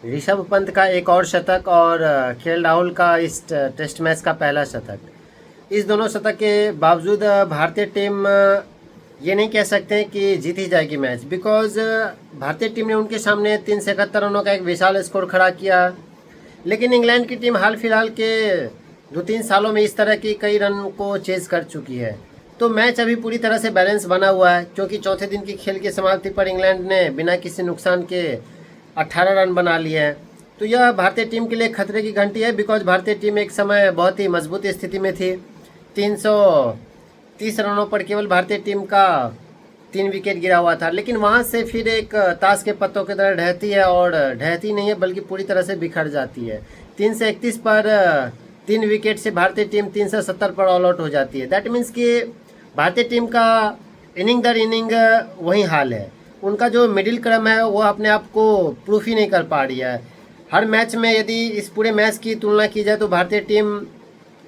ऋषभ पंत का एक और शतक और केएल राहुल का इस टेस्ट मैच का पहला शतक। इस दोनों शतक के बावजूद भारतीय टीम ये नहीं कह सकते कि जीत ही जाएगी मैच, बिकॉज भारतीय टीम ने उनके सामने 371 रनों का एक विशाल स्कोर खड़ा किया। लेकिन इंग्लैंड की टीम हाल फिलहाल के 2-3 सालों में इस तरह की कई रन को चेज कर चुकी है। तो मैच अभी पूरी तरह से बैलेंस बना हुआ है, क्योंकि चौथे दिन की खेल की समाप्ति पर इंग्लैंड ने बिना किसी नुकसान के 18 रन बना लिए हैं। तो यह भारतीय टीम के लिए खतरे की घंटी है, बिकॉज भारतीय टीम एक समय बहुत ही मजबूत स्थिति में थी। 330 रनों पर केवल भारतीय टीम का 3 विकेट गिरा हुआ था, लेकिन वहां से फिर एक ताश के पत्तों की तरह ढहती है, और ढहती नहीं है बल्कि पूरी तरह से बिखर जाती है। 331 पर 3 विकेट से भारतीय टीम 370 पर ऑल आउट हो जाती है। दैट मीन्स कि भारतीय टीम का इनिंग दर इनिंग वही हाल है। उनका जो मिडिल क्रम है वो अपने आप को प्रूफ ही नहीं कर पा रही है। हर मैच में यदि इस पूरे मैच की तुलना की जाए तो भारतीय टीम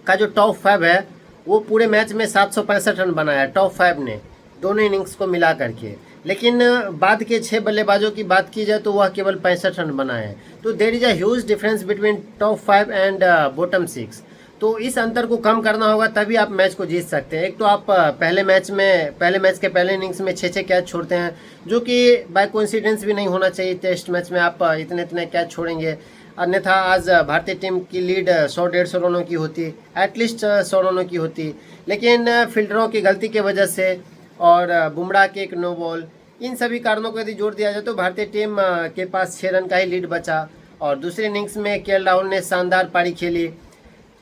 का जो टॉप 5 है वो पूरे मैच में 765 रन बनाया है, टॉप 5 ने, दोनों इनिंग्स को मिला करके। लेकिन बाद के 6 बल्लेबाजों की बात की जाए तो वह केवल 65 रन बनाए हैं। तो there is a huge difference between top 5 and bottom 6। तो इस अंतर को कम करना होगा, तभी आप मैच को जीत सकते हैं। एक तो आप पहले मैच के पहले इनिंग्स में 6-6 कैच छोड़ते हैं, जो कि बाय कोइंसिडेंस भी नहीं होना चाहिए। टेस्ट मैच में आप इतने कैच छोड़ेंगे, अन्यथा आज भारतीय टीम की लीड 100-150 रनों की होती, एटलीस्ट 100 रनों की होती। लेकिन फील्डरों की गलती की वजह से और बुमराह के एक नो बॉल, इन सभी कारणों को यदि जोड़ दिया जाए तो भारतीय टीम के पास 6 रन का ही लीड बचा। और दूसरे इनिंग्स में केएल राहुल ने शानदार पारी खेली।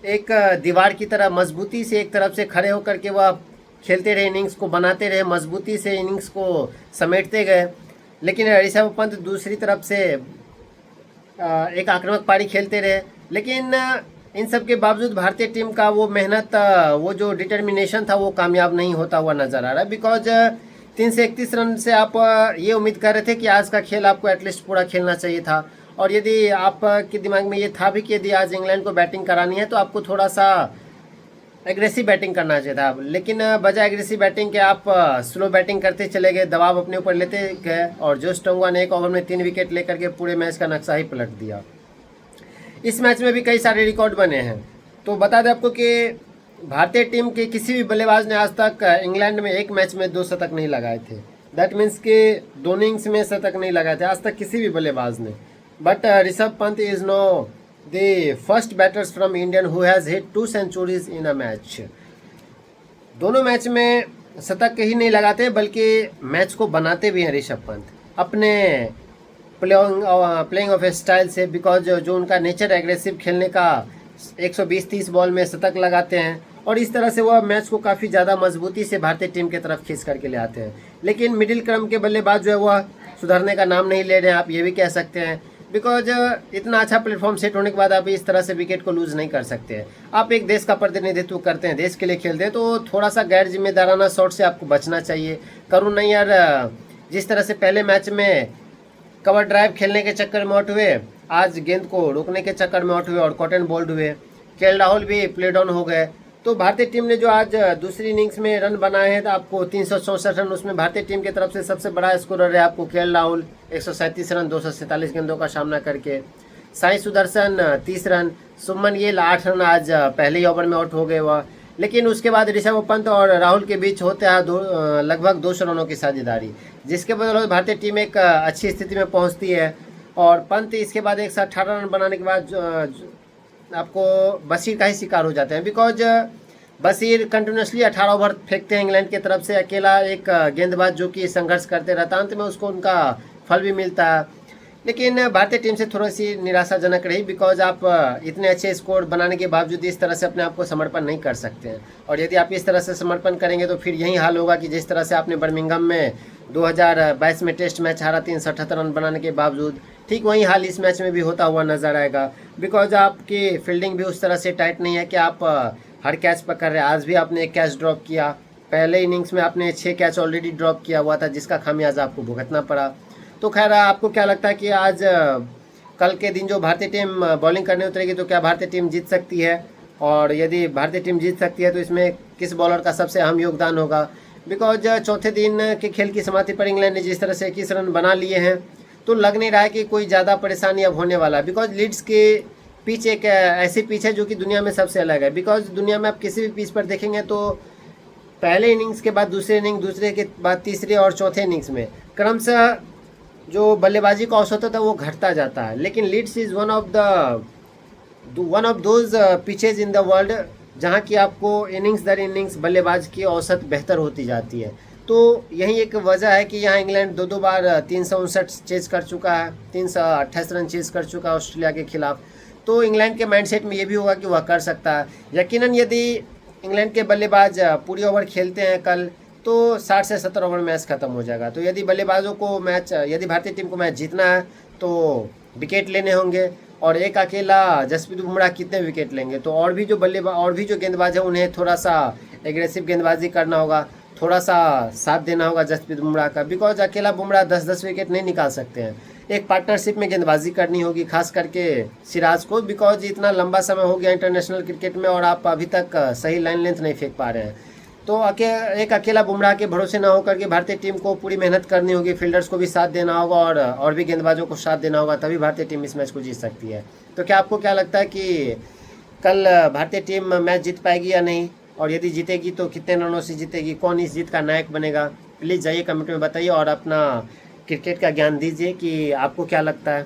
एक दीवार की तरह मजबूती से एक तरफ से खड़े होकर के वह खेलते रहे, इनिंग्स को बनाते रहे, मजबूती से इनिंग्स को समेटते गए। लेकिन ऋषभ पंत दूसरी तरफ से एक आक्रामक पारी खेलते रहे। लेकिन इन सब के बावजूद भारतीय टीम का वो मेहनत, वो जो डिटर्मिनेशन था वो कामयाब नहीं होता हुआ नजर आ रहा है। बिकॉज 331 रन से आप ये उम्मीद कर रहे थे कि आज का खेल आपको एटलीस्ट पूरा खेलना चाहिए था। और यदि आपके दिमाग में ये था भी कि यदि आज इंग्लैंड को बैटिंग करानी है तो आपको थोड़ा सा एग्रेसिव बैटिंग करना चाहिए था। लेकिन बजाय एग्रेसिव बैटिंग के आप स्लो बैटिंग करते चले गए, दबाव अपने ऊपर लेते गए, और जोस टोंगा ने एक ओवर में 3 विकेट लेकर के पूरे मैच का नक्शा ही पलट दिया। इस मैच में भी कई सारे रिकॉर्ड बने हैं। तो बता दें आपको कि भारतीय टीम के किसी भी बल्लेबाज ने आज तक इंग्लैंड में एक मैच में 2 शतक नहीं लगाए थे। दैट मीन्स कि दोनों इनिंग्स में शतक नहीं लगाए थे आज तक किसी भी बल्लेबाज ने। But Rishabh Pant is no the first batters from Indian who has hit 2 centuries in a match. दोनों मैच में शतक ही नहीं लगाते बल्कि मैच को बनाते भी हैं ऋषभ पंत अपने प्लेइंग ऑफ स्टाइल से। बिकॉज जो उनका नेचर एग्रेसिव खेलने का, 120-30 बॉल में शतक लगाते हैं, और इस तरह से वह मैच को काफ़ी ज़्यादा मजबूती से भारतीय टीम की तरफ खींच करके ले आते हैं। लेकिन मिडिल क्रम के बल्लेबाज जो है वह सुधरने का नाम नहीं ले रहे हैं, आप ये भी कह सकते हैं। बिकॉज इतना अच्छा प्लेटफॉर्म सेट होने के बाद आप इस तरह से विकेट को लूज नहीं कर सकते हैं। आप एक देश का प्रतिनिधित्व करते हैं, देश के लिए खेलते हैं, तो थोड़ा सा गैर जिम्मेदाराना शॉट से आपको बचना चाहिए। करुण नैयर जिस तरह से पहले मैच में कवर ड्राइव खेलने के चक्कर में आउट हुए, आज गेंद को रोकने के चक्कर में आउट हुए और कॉटन बोल्ड हुए। केएल राहुल भी प्ले डाउन हो गए। तो भारतीय टीम ने जो आज दूसरी इनिंग्स में रन बनाए हैं, तो आपको 364 रन, उसमें भारतीय टीम की तरफ से सबसे बड़ा स्कोरर है आपको केएल राहुल, 137 रन 247 गेंदों का सामना करके। साई सुदर्शन 30 रन, शुभमन गिल 8 रन, आज पहले ही ओवर में आउट हो गए वह। लेकिन उसके बाद ऋषभ पंत और राहुल के बीच होते हैं लगभग 200 रनों की साझेदारी, जिसके बदौलत भारतीय टीम एक अच्छी स्थिति में पहुंचती है। और पंत इसके बाद 118 रन बनाने के बाद आपको बशीर का ही शिकार हो जाते हैं। बिकॉज बशीर कंटिन्यूसली 18 ओवर फेंकते हैं इंग्लैंड की तरफ से, अकेला एक गेंदबाज जो कि संघर्ष करते रहता है, अंत में उसको उनका फल भी मिलता है। लेकिन भारतीय टीम से थोड़ी सी निराशाजनक रही, बिकॉज आप इतने अच्छे स्कोर बनाने के बावजूद इस तरह से अपने आप को समर्पण नहीं कर सकते हैं। और यदि आप इस तरह से समर्पण करेंगे तो फिर यही हाल होगा कि जिस तरह से आपने बर्मिंघम में 2022 में टेस्ट मैच हारा 378 रन बनाने के बावजूद, ठीक वही हाल इस मैच में भी होता हुआ नजर आएगा। बिकॉज आपकी फील्डिंग भी उस तरह से टाइट नहीं है कि आप हर कैच पकड़ रहे हैं। आज भी आपने एक कैच ड्रॉप किया, पहले इनिंग्स में आपने 6 कैच ऑलरेडी ड्रॉप किया हुआ था, जिसका खामियाजा आपको भुगतना पड़ा। तो खैर, आपको क्या लगता है कि आज कल के दिन जो भारतीय टीम बॉलिंग करने उतरेगी तो क्या भारतीय टीम जीत सकती है? और यदि भारतीय टीम जीत सकती है तो इसमें किस बॉलर का सबसे अहम योगदान होगा? बिकॉज चौथे दिन के खेल की समाप्ति पर इंग्लैंड ने जिस तरह से 21 रन बना लिए हैं, तो लग नहीं रहा है कि कोई ज़्यादा परेशानी अब होने वाला है, बिकॉज लीड्स के पिच एक ऐसी पिच है जो कि दुनिया में सबसे अलग है। बिकॉज दुनिया में आप किसी भी पिच पर देखेंगे तो पहले इनिंग्स के बाद दूसरे इनिंग, दूसरे के बाद तीसरे और चौथे इनिंग्स में क्रमशः जो बल्लेबाजी का औसत होता है वो घटता जाता है। लेकिन Leeds is one of those pitches in the world जहाँ की आपको इनिंग्स दर इनिंग्स बल्लेबाज की औसत बेहतर होती जाती है। तो यही एक वजह है कि यहाँ इंग्लैंड दो बार 359 चेज कर चुका है, 328 रन चेज कर चुका है ऑस्ट्रेलिया के खिलाफ। तो इंग्लैंड के माइंडसेट में ये भी होगा कि वह कर सकता है। यकीनन यदि इंग्लैंड के बल्लेबाज पूरी ओवर खेलते हैं कल तो 60 से 70 ओवर मैच खत्म हो जाएगा। तो यदि बल्लेबाजों को यदि भारतीय टीम को मैच जीतना है तो विकेट लेने होंगे, और एक अकेला जसप्रीत बुमराह कितने विकेट लेंगे। तो और भी जो गेंदबाज है उन्हें थोड़ा सा एग्रेसिव गेंदबाजी करना होगा, थोड़ा सा साथ देना होगा जसप्रीत बुमराह का, बिकॉज अकेला बुमराह 10-10 विकेट नहीं निकाल सकते हैं। एक पार्टनरशिप में गेंदबाजी करनी होगी, खास करके सिराज को, बिकॉज इतना लंबा समय हो गया इंटरनेशनल क्रिकेट में और आप अभी तक सही लाइन लेंथ नहीं फेंक पा रहे हैं। तो एक अकेला बुमराह के भरोसे ना होकर के भारतीय टीम को पूरी मेहनत करनी होगी, फील्डर्स को भी साथ देना होगा और भी गेंदबाजों को साथ देना होगा, तभी भारतीय टीम इस मैच को जीत सकती है। तो क्या आपको क्या लगता है कि कल भारतीय टीम मैच जीत पाएगी या नहीं, और यदि जीतेगी तो कितने रनों से जीतेगी, कौन इस जीत का नायक बनेगा? प्लीज़ जाइए कमेंट में बताइए और अपना क्रिकेट का ज्ञान दीजिए कि आपको क्या लगता है।